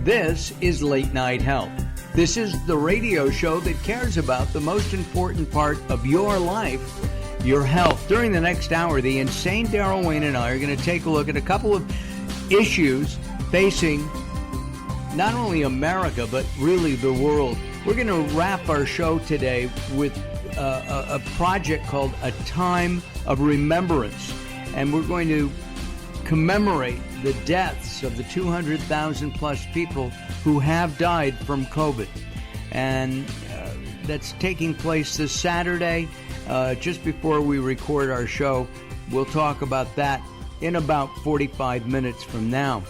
This is Late Night Health. This is the radio show that cares about the most important part of your life, your health. During the next hour, the insane Daryl Wayne and I are going to take a look at a couple of issues facing not only America, but really the world. We're going to wrap our show today with a project called A Time of Remembrance. And we're going to commemorate the deaths of the 200,000 plus people who have died from COVID. And that's taking place this Saturday, just before we record our show. We'll talk about that in about 45 minutes from now.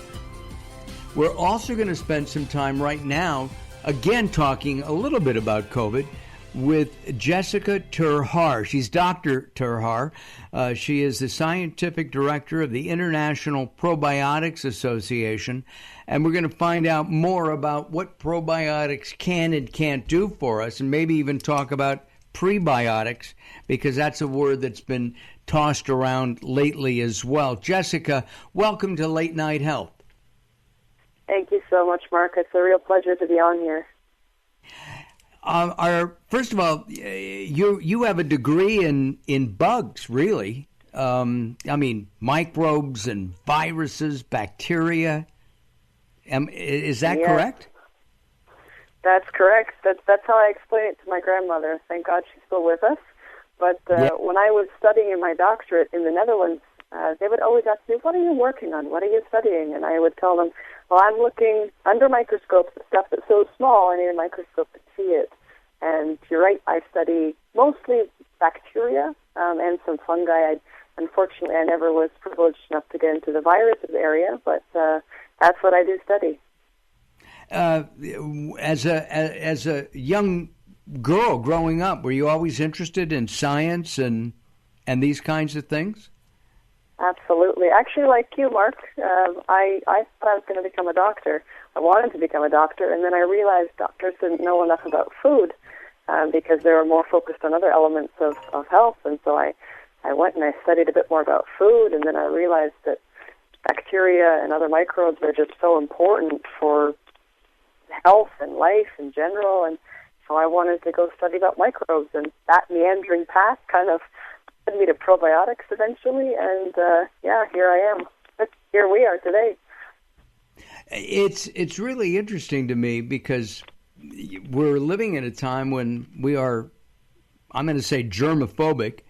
We're also going to spend some time right now, again, talking a little bit about COVID with Jessica ter Haar. She's Dr. ter Haar. She is the scientific director of the International Probiotics Association, and we're going to find out more about what probiotics can and can't do for us, and maybe even talk about prebiotics, because that's a word that's been tossed around lately as well. Jessica, welcome to Late Night Health. Thank you so much, Mark. It's a real pleasure to be on here. First of all, you have a degree in bugs, really. I mean, microbes and viruses, bacteria. Is that correct? That's correct. That's how I explain it to my grandmother. Thank God she's still with us. But when I was studying in my doctorate in the Netherlands, they would always ask me, "What are you working on? What are you studying?" And I would tell them, "Well, I'm looking under microscopes at stuff that's so small I need a microscope to see it." And you're right, I study mostly bacteria and some fungi. Unfortunately, I never was privileged enough to get into the viruses area, but that's what I do study. As a young girl growing up, were you always interested in science and these kinds of things? Absolutely. Actually, like you, Mark, I thought I was going to become a doctor. I wanted to become a doctor, and then I realized doctors didn't know enough about food because they were more focused on other elements of health. And so I went and I studied a bit more about food, and then I realized that bacteria and other microbes are just so important for health and life in general. And so I wanted to go study about microbes, and that meandering path kind of led me to probiotics eventually, and here I am. Here we are today. It's really interesting to me because we're living in a time when we are, I'm going to say germophobic,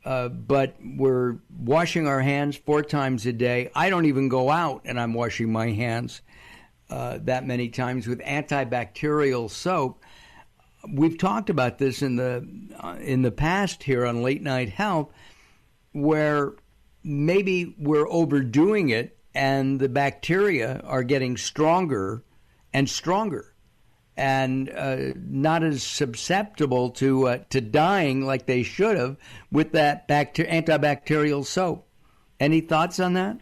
but we're washing our hands 4 times a day. I don't even go out and I'm washing my hands that many times with antibacterial soap. We've talked about this in the past here on Late Night Health, where maybe we're overdoing it and the bacteria are getting stronger and stronger and not as susceptible to dying like they should have with that antibacterial soap. Any thoughts on that?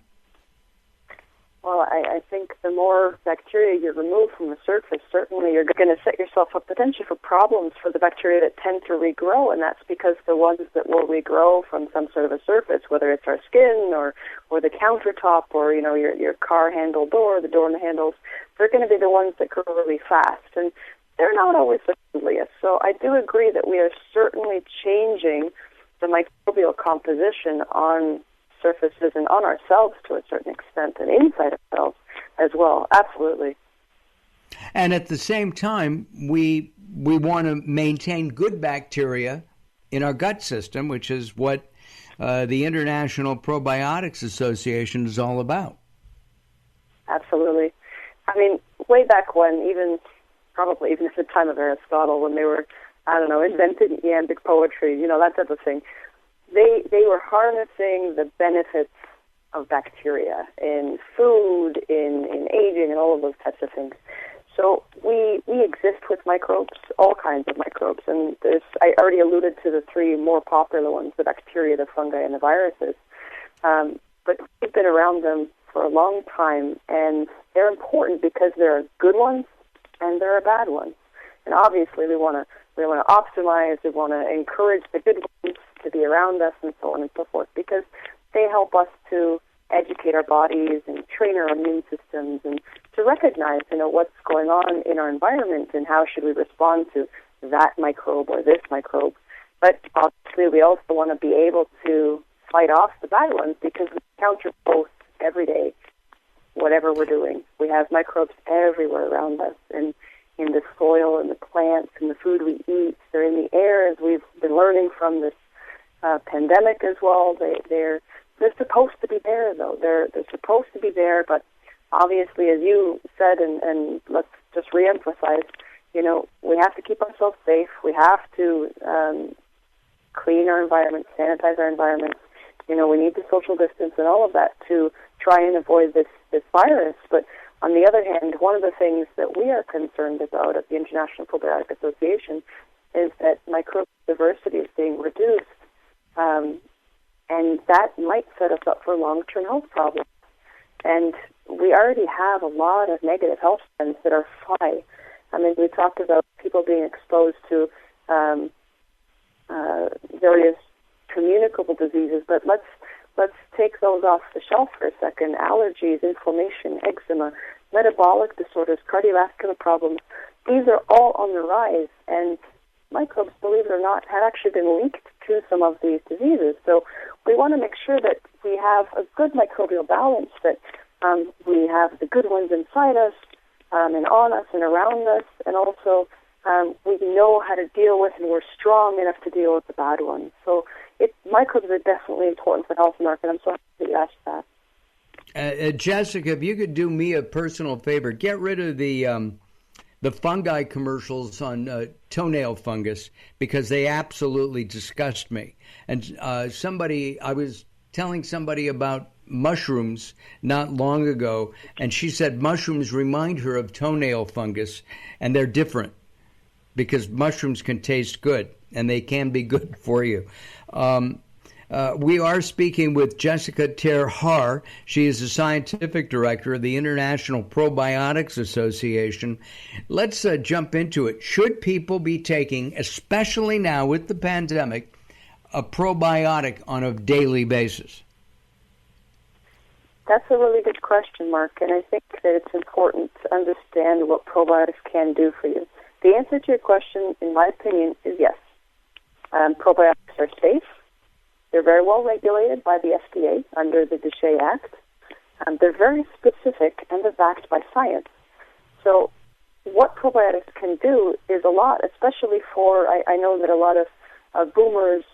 Well, I think the more bacteria you remove from the surface, certainly you're going to set yourself up potentially for problems for the bacteria that tend to regrow, and that's because the ones that will regrow from some sort of a surface, whether it's our skin or the countertop or your car handle door, the door handles, they're going to be the ones that grow really fast, and they're not always the friendliest. So I do agree that we are certainly changing the microbial composition on surfaces and on ourselves to a certain extent, and inside ourselves as well. Absolutely. And at the same time, we want to maintain good bacteria in our gut system, which is what the International Probiotics Association is all about. Absolutely. I mean, way back when, even at the time of Aristotle, when they were, inventing iambic poetry, that type of thing, they were harnessing the benefits of bacteria in food, in aging, and all of those types of things. So we exist with microbes, all kinds of microbes, and I already alluded to the 3 more popular ones, the bacteria, the fungi, and the viruses. But we've been around them for a long time, and they're important because there are good ones and there are bad ones. And obviously we want to optimize, we want to encourage the good ones to be around us and so on and so forth, because they help us to educate our bodies and train our immune systems and to recognize, what's going on in our environment and how should we respond to that microbe or this microbe. But obviously, we also want to be able to fight off the bad ones because we encounter both every day, whatever we're doing. We have microbes everywhere around us, and in the soil and the plants and the food we eat. They're in the air, as we've been learning from this pandemic as well. They're supposed to be there, though. They're supposed to be there, but obviously, as you said, and let's just reemphasize, we have to keep ourselves safe. We have to clean our environment, sanitize our environment. We need the social distance and all of that to try and avoid this virus. But on the other hand, one of the things that we are concerned about at the International Probiotic Association is that microbial diversity is being reduced, and that might set us up for long-term health problems. And we already have a lot of negative health trends that are high. I mean, we talked about people being exposed to various communicable diseases, but let's take those off the shelf for a second. Allergies, inflammation, eczema, metabolic disorders, cardiovascular problems. These are all on the rise, and microbes, believe it or not, have actually been linked to some of these diseases. So we want to make sure that we have a good microbial balance, that we have the good ones inside us and on us and around us, and also we know how to deal with, and we're strong enough to deal with the bad ones. So microbes are definitely important for health, Mark, and I'm so happy that you asked that. Jessica, if you could do me a personal favor, get rid of the fungi commercials on toenail fungus, because they absolutely disgust me. And I was telling somebody about mushrooms not long ago, and she said mushrooms remind her of toenail fungus, and they're different because mushrooms can taste good, and they can be good for you. We are speaking with Jessica Ter-Har. She is the scientific director of the International Probiotics Association. Let's jump into it. Should people be taking, especially now with the pandemic, a probiotic on a daily basis? That's a really good question, Mark, and I think that it's important to understand what probiotics can do for you. The answer to your question, in my opinion, is yes. Probiotics are safe. They're very well regulated by the FDA under the DSHEA Act. They're very specific, and they're backed by science. So what probiotics can do is a lot, especially for, I know that a lot of boomers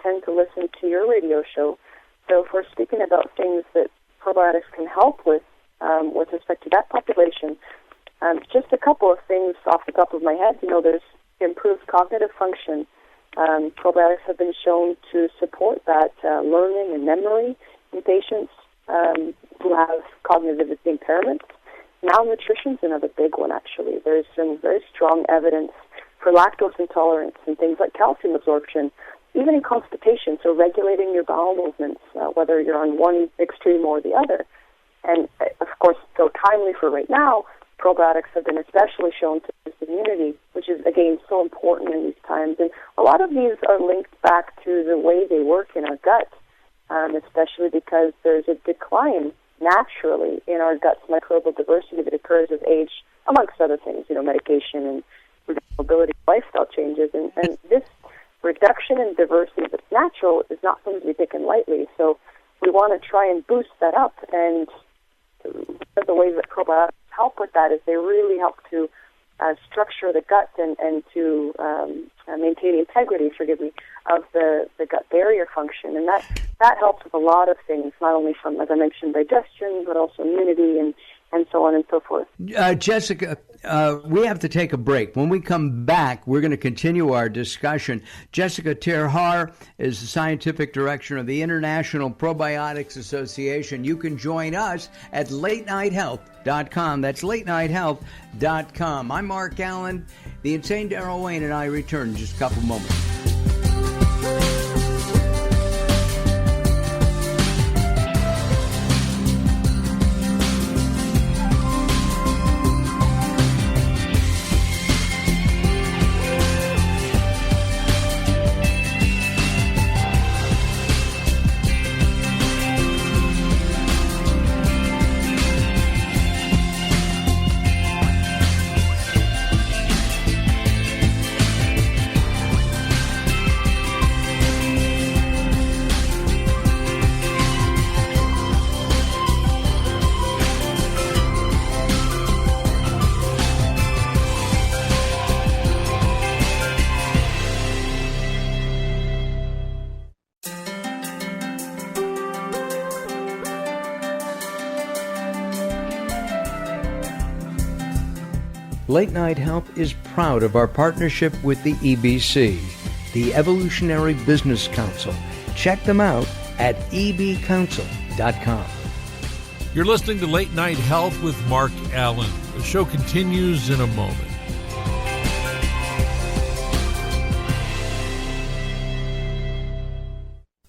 tend to listen to your radio show. So if we're speaking about things that probiotics can help with respect to that population, just a couple of things off the top of my head. There's improved cognitive function. Probiotics have been shown to support that learning and memory in patients who have cognitive impairments. Malnutrition is another big one, actually. There's some very strong evidence for lactose intolerance and things like calcium absorption, even in constipation, so regulating your bowel movements, whether you're on one extreme or the other. And, of course, so timely for right now, probiotics have been especially shown to boost immunity, which is, again, so important in these times. And a lot of these are linked back to the way they work in our gut, especially because there's a decline naturally in our gut's microbial diversity that occurs with age, amongst other things, medication and mobility, lifestyle changes. And this reduction in diversity that's natural is not something to be taken lightly. So we want to try and boost that up. And one of the ways that probiotics help with that is they really help to structure the gut and to maintain the integrity, of the gut barrier function. And that helps with a lot of things, not only from, as I mentioned, digestion, but also immunity and so on and so forth. Jessica, we have to take a break. When we come back, we're going to continue our discussion. Jessica Ter-Har is the scientific director of the International Probiotics Association. You can join us at latenighthealth.com. That's latenighthealth.com. I'm Mark Allen. The insane Daryl Wayne and I return in just a couple moments. Late Night Health is proud of our partnership with the EBC, the Evolutionary Business Council. Check them out at ebcouncil.com. You're listening to Late Night Health with Mark Allen. The show continues in a moment.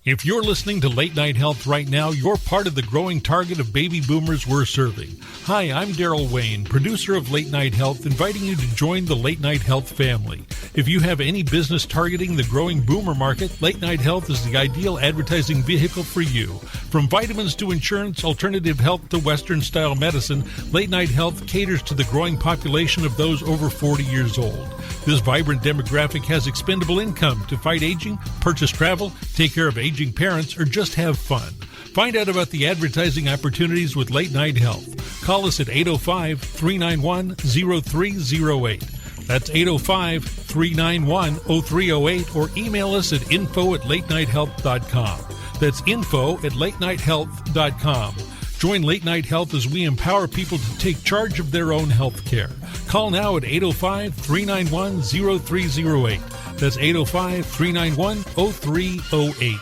If you're listening to Late Night Health right now, you're part of the growing target of baby boomers we're serving. Hi, I'm Daryl Wayne, producer of Late Night Health, inviting you to join the Late Night Health family. If you have any business targeting the growing boomer market, Late Night Health is the ideal advertising vehicle for you. From vitamins to insurance, alternative health to Western-style medicine, Late Night Health caters to the growing population of those over 40 years old. This vibrant demographic has expendable income to fight aging, purchase travel, take care of aging parents, or just have fun. Find out about the advertising opportunities with Late Night Health. Call us at 805-391-0308. That's 805-391-0308, or email us at info@latenighthealth.com. That's info@latenighthealth.com. Join Late Night Health as we empower people to take charge of their own health care. Call now at 805-391-0308. That's 805-391-0308.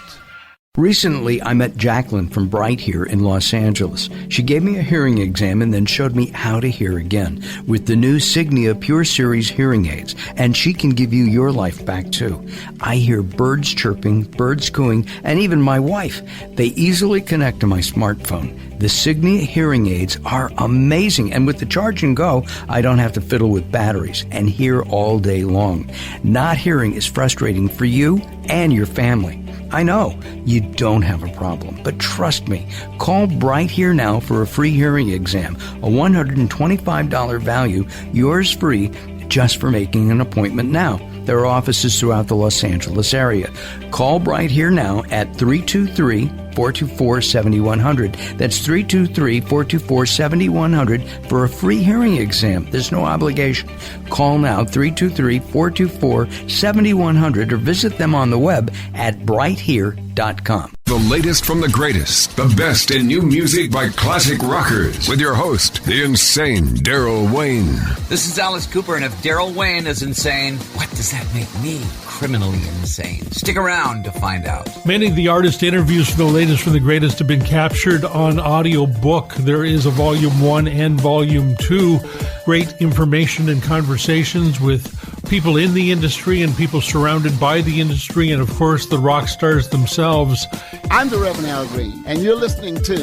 Recently, I met Jacqueline from Bright here in Los Angeles. She gave me a hearing exam and then showed me how to hear again with the new Signia Pure Series hearing aids, and she can give you your life back too. I hear birds chirping, birds cooing, and even my wife. They easily connect to my smartphone. The Signia hearing aids are amazing, and with the charge and go, I don't have to fiddle with batteries and hear all day long. Not hearing is frustrating for you and your family. I know you don't have a problem, but trust me, call Bright Here now for a free hearing exam, a $125 value, yours free, just for making an appointment now. There are offices throughout the Los Angeles area. Call Bright Here now at 323-424-7100. That's 323-424-7100 for a free hearing exam. There's no obligation. Call now, 323-424-7100, or visit them on the web at brighthere.com. The latest from the greatest, the best in new music by classic rockers, with your host, the insane Daryl Wayne. This is Alice Cooper, and if Daryl Wayne is insane, what does that make me? Criminally insane. Stick around to find out. Many of the artist interviews for the latest from the greatest have been captured on audiobook. There is a Volume 1 and Volume 2. Great information and conversations with people in the industry and people surrounded by the industry, and of course the rock stars themselves. I'm the Reverend Al Green, and you're listening to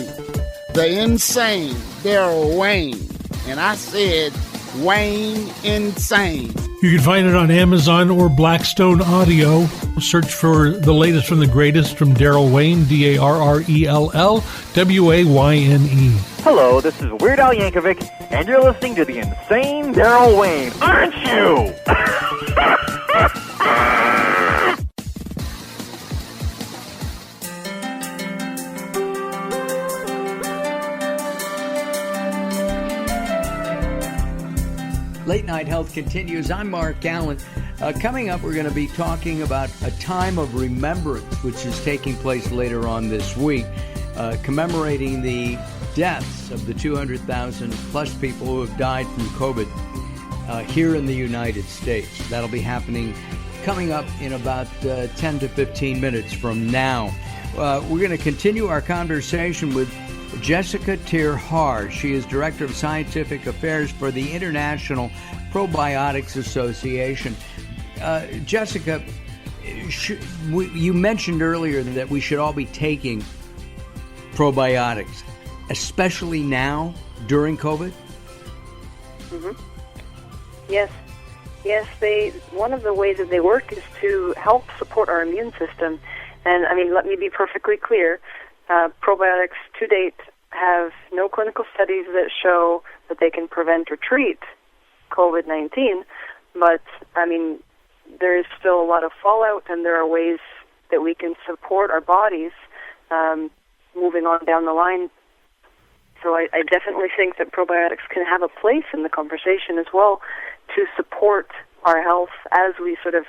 the insane Daryl Wayne. And I said Wayne Insane. You can find it on Amazon or Blackstone Audio. Search for the latest from the greatest from Daryl Wayne, Darrell Wayne. Hello, this is Weird Al Yankovic, and you're listening to the insane Daryl Wayne, aren't you? Late Night Health continues. I'm Mark Allen. Coming up, we're going to be talking about a time of remembrance, which is taking place later on this week, commemorating the deaths of the 200,000 plus people who have died from COVID here in the United States. That'll be happening coming up in about 10 to 15 minutes from now. We're going to continue our conversation with Jessica Ter-Har. She is Director of Scientific Affairs for the International Probiotics Association. Jessica, you mentioned earlier that we should all be taking probiotics, especially now during COVID? Mm-hmm. Yes. Yes, one of the ways that they work is to help support our immune system. And, I mean, let me be perfectly clear. Probiotics to date have no clinical studies that show that they can prevent or treat COVID-19, but, I mean, there is still a lot of fallout, and there are ways that we can support our bodies moving on down the line. So I definitely think that probiotics can have a place in the conversation as well to support our health as we sort of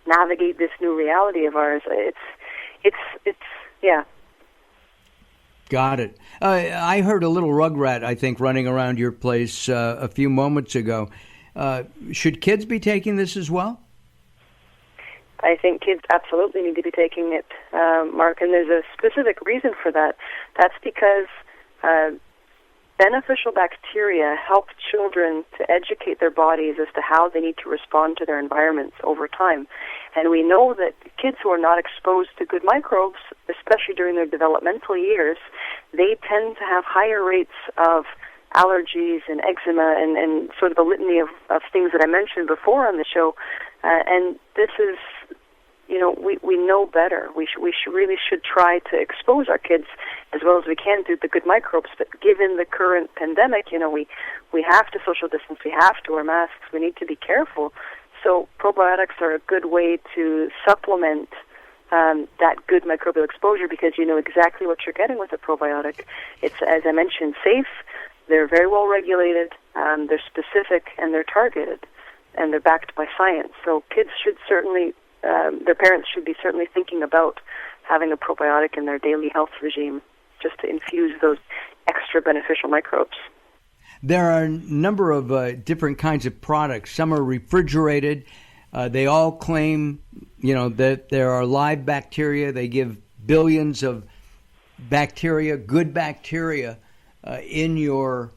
navigate this new reality of ours. It's yeah. Got it. I heard a little rugrat, I think, running around your place a few moments ago. Should kids be taking this as well? I think kids absolutely need to be taking it, Mark, and there's a specific reason for that. That's because beneficial bacteria help children to educate their bodies as to how they need to respond to their environments over time. And we know that kids who are not exposed to good microbes, especially during their developmental years, they tend to have higher rates of allergies and eczema and sort of the litany of things that I mentioned before on the show. And this is, we know better. We really should try to expose our kids as well as we can to the good microbes. But given the current pandemic, we have to social distance. We have to wear masks. We need to be careful. So probiotics are a good way to supplement that good microbial exposure because you know exactly what you're getting with a probiotic. It's, as I mentioned, safe. They're very well regulated. They're specific and they're targeted, and they're backed by science. So kids should certainly, their parents should be certainly thinking about having a probiotic in their daily health regime just to infuse those extra beneficial microbes. There are a number of different kinds of products. Some are refrigerated. They all claim, that there are live bacteria. They give billions of bacteria, good bacteria, in your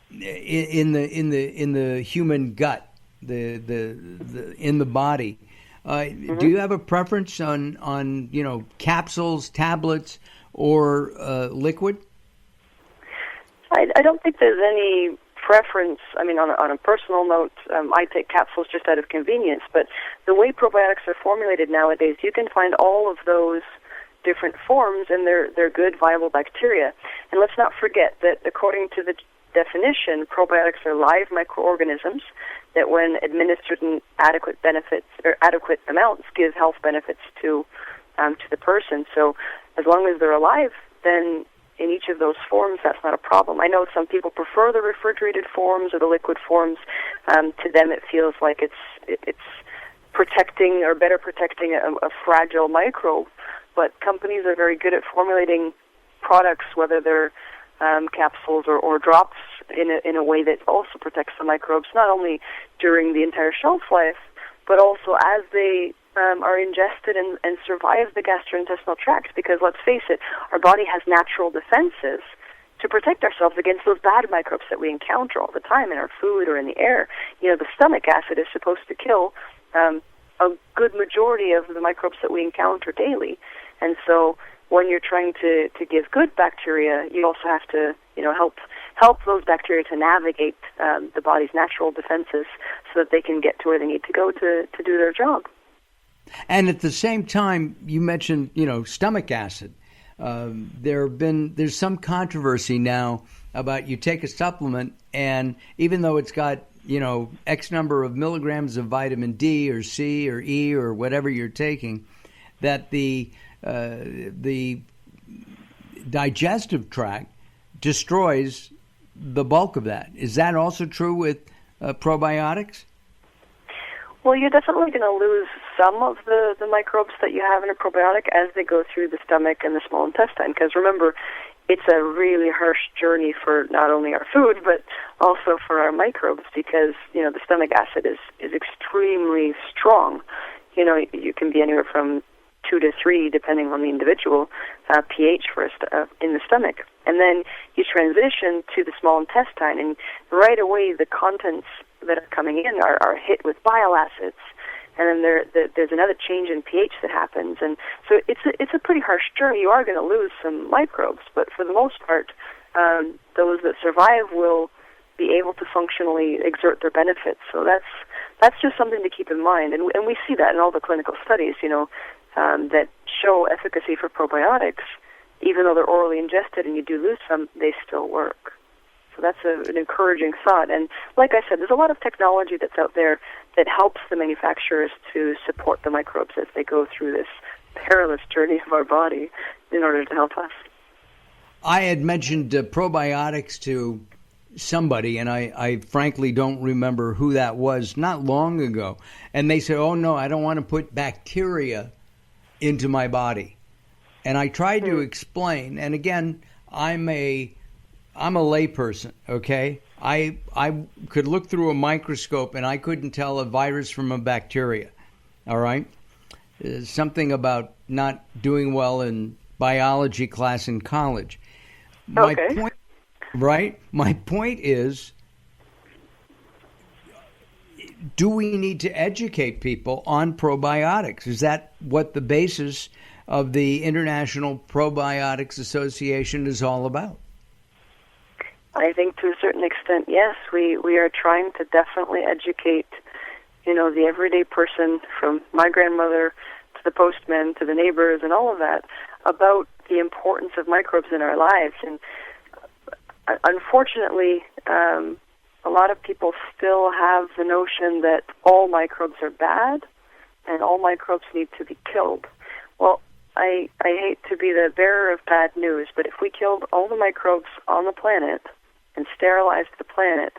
in the human gut, in the body. Do you have a preference on capsules, tablets, or liquid? I don't think there's any preference. I mean, on a personal note, I take capsules just out of convenience. But the way probiotics are formulated nowadays, you can find all of those different forms, and they're good, viable bacteria. And let's not forget that according to the definition, probiotics are live microorganisms that, when administered in adequate amounts, give health benefits to the person. So, as long as they're alive, then in each of those forms, that's not a problem. I know some people prefer the refrigerated forms or the liquid forms. To them, it feels like it's protecting or better protecting a fragile microbe. But companies are very good at formulating products, whether they're capsules or drops, in a way that also protects the microbes, not only during the entire shelf life, but also as they are ingested and survive the gastrointestinal tract. Because let's face it, our body has natural defenses to protect ourselves against those bad microbes that we encounter all the time in our food or in the air. The stomach acid is supposed to kill a good majority of the microbes that we encounter daily. And so when you're trying to give good bacteria, you also have to, help those bacteria to navigate the body's natural defenses so that they can get to where they need to go to do their job. And at the same time, you mentioned, stomach acid. There's some controversy now about you take a supplement, and even though it's got, X number of milligrams of vitamin D or C or E or whatever you're taking, that the digestive tract destroys the bulk of that. Is that also true with probiotics? Well, you're definitely going to lose some of the microbes that you have in a probiotic as they go through the stomach and the small intestine. Because remember, it's a really harsh journey for not only our food, but also for our microbes, because, the stomach acid is extremely strong. You can be anywhere from 2 to 3, depending on the individual, pH in the stomach. And then you transition to the small intestine, and right away the contents that are coming in are hit with bile acids. And then there's another change in pH that happens. And so it's a pretty harsh journey. You are going to lose some microbes, but for the most part, those that survive will be able to functionally exert their benefits. So that's just something to keep in mind. And we see that in all the clinical studies, that show efficacy for probiotics. Even though they're orally ingested and you do lose some, they still work. So that's an encouraging thought. And like I said, there's a lot of technology that's out there that helps the manufacturers to support the microbes as they go through this perilous journey of our body in order to help us. I had mentioned probiotics to somebody, and I frankly don't remember who that was, not long ago. And they said, oh, no, I don't want to put bacteria into my body. And I tried to explain, and again, I'm a I'm a layperson, okay? I could look through a microscope and I couldn't tell a virus from a bacteria, all right? Something about not doing well in biology class in college. My point is, do we need to educate people on probiotics? Is that what the basis of the International Probiotics Association is all about? I think to a certain extent, yes. We are trying to definitely educate, the everyday person, from my grandmother to the postman to the neighbors and all of that, about the importance of microbes in our lives. And unfortunately, a lot of people still have the notion that all microbes are bad and all microbes need to be killed. Well, I hate to be the bearer of bad news, but if we killed all the microbes on the planet and sterilized the planet,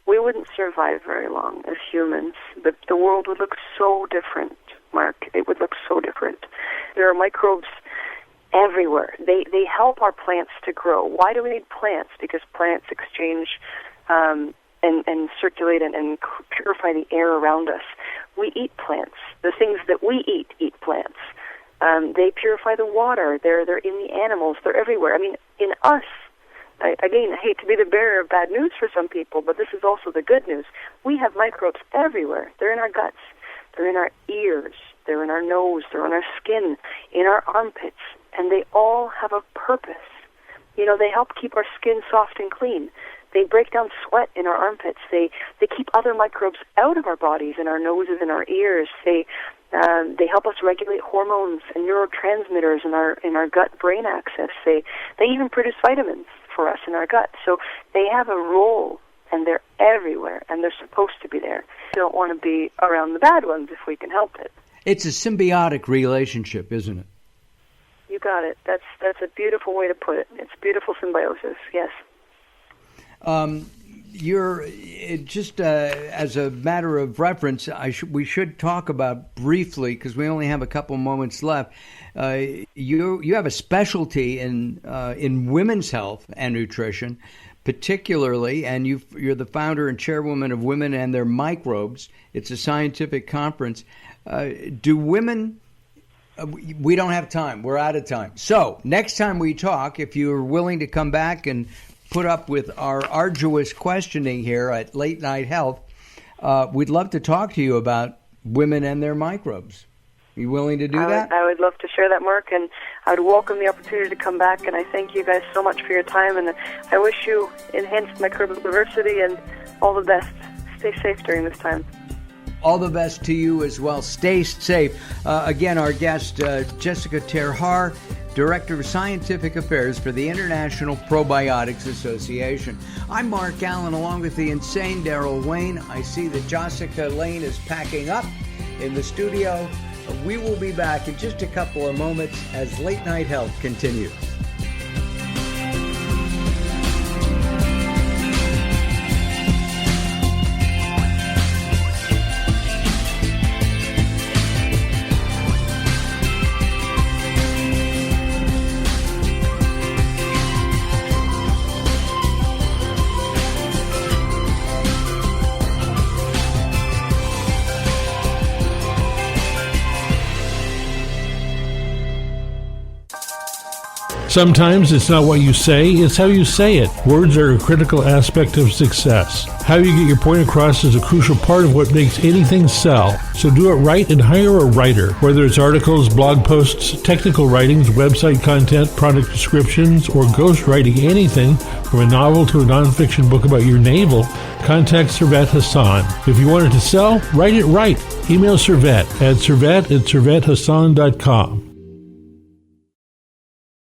we wouldn't survive very long as humans. The world would look so different, Mark. It would look so different. There are microbes everywhere. They help our plants to grow. Why do we need plants? Because plants exchange and circulate and purify the air around us. We eat plants. The things that we eat plants. They purify the water. They're in the animals. They're everywhere. I mean, in us. I hate to be the bearer of bad news for some people, but this is also the good news. We have microbes everywhere. They're in our guts. They're in our ears. They're in our nose. They're on our skin, in our armpits, and they all have a purpose. They help keep our skin soft and clean. They break down sweat in our armpits. They keep other microbes out of our bodies, in our noses and our ears. They help us regulate hormones and neurotransmitters in our gut-brain axis. They even produce vitamins for us in our gut. So they have a role, and they're everywhere, and they're supposed to be there. We don't want to be around the bad ones if we can help it. It's a symbiotic relationship, isn't it? You got it. That's a beautiful way to put it. It's beautiful symbiosis, yes. You're just as a matter of reference, we should talk about briefly, because we only have a couple moments left. You have a specialty in women's health and nutrition, particularly, and you're the founder and chairwoman of Women and Their Microbes. It's a scientific conference. Do women? We don't have time. We're out of time. So next time we talk, if you're willing to come back and put up with our arduous questioning here at Late Night Health, we'd love to talk to you about women and their microbes. Are you willing to do that? I would love to share that, Mark, and I would welcome the opportunity to come back, and I thank you guys so much for your time, and I wish you enhanced microbial diversity and all the best. Stay safe during this time. All the best to you as well. Stay safe. Again, our guest, Jessica Ter-Har, Director of Scientific Affairs for the International Probiotics Association. I'm Mark Allen, along with the insane Daryl Wayne. I see that Jessica Lane is packing up in the studio. We will be back in just a couple of moments as Late Night Health continues. Sometimes it's not what you say, it's how you say it. Words are a critical aspect of success. How you get your point across is a crucial part of what makes anything sell. So do it right and hire a writer. Whether it's articles, blog posts, technical writings, website content, product descriptions, or ghostwriting anything from a novel to a nonfiction book about your navel, contact Servet Hassan. If you want it to sell, write it right. Email Servet at servet@servethassan.com.